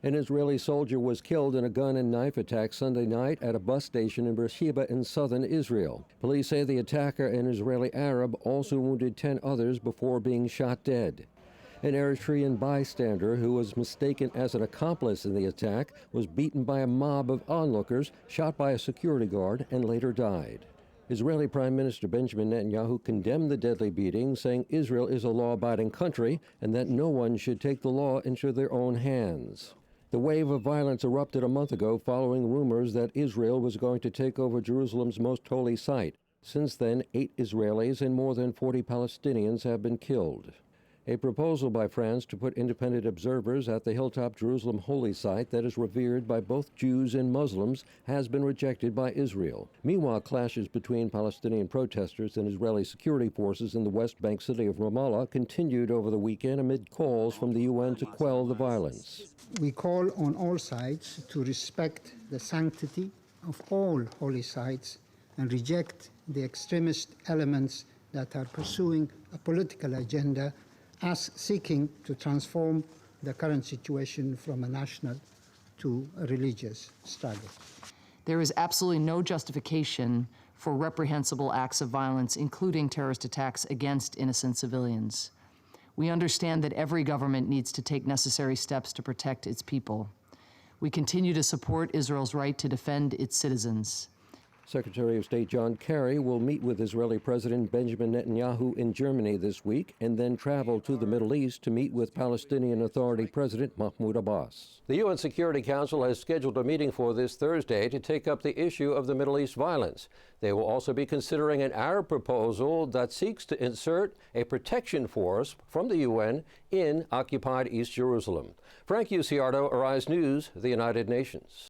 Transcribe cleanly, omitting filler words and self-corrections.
An Israeli soldier was killed in a gun and knife attack Sunday night at a bus station in Beersheba in southern Israel. Police say the attacker, an Israeli Arab, also wounded 10 others before being shot dead. An Eritrean bystander who was mistaken as an accomplice in the attack was beaten by a mob of onlookers, shot by a security guard, and later died. Israeli Prime Minister Benjamin Netanyahu condemned the deadly beating, saying Israel is a law-abiding country and that no one should take the law into their own hands. The wave of violence erupted a month ago following rumors that Israel was going to take over Jerusalem's most holy site. Since then, 8 Israelis and more than 40 Palestinians have been killed. A proposal by France to put independent observers at the Hilltop Jerusalem holy site that is revered by both Jews and Muslims has been rejected by Israel. Meanwhile, clashes between Palestinian protesters and Israeli security forces in the West Bank city of Ramallah continued over the weekend amid calls from the UN to quell the violence. We call on all sides to respect the sanctity of all holy sites and reject the extremist elements that are pursuing a political agenda as seeking to transform the current situation from a national to a religious struggle. There is absolutely no justification for reprehensible acts of violence, including terrorist attacks against innocent civilians. We understand that every government needs to take necessary steps to protect its people. We continue to support Israel's right to defend its citizens. Secretary of State John Kerry will meet with Israeli President Benjamin Netanyahu in Germany this week and then travel to the Middle East to meet with Palestinian Authority President Mahmoud Abbas. The UN Security Council has scheduled a meeting for this Thursday to take up the issue of the Middle East violence. They will also be considering an Arab proposal that seeks to insert a protection force from the UN in occupied East Jerusalem. Frank Uciardo, Arise News, the United Nations.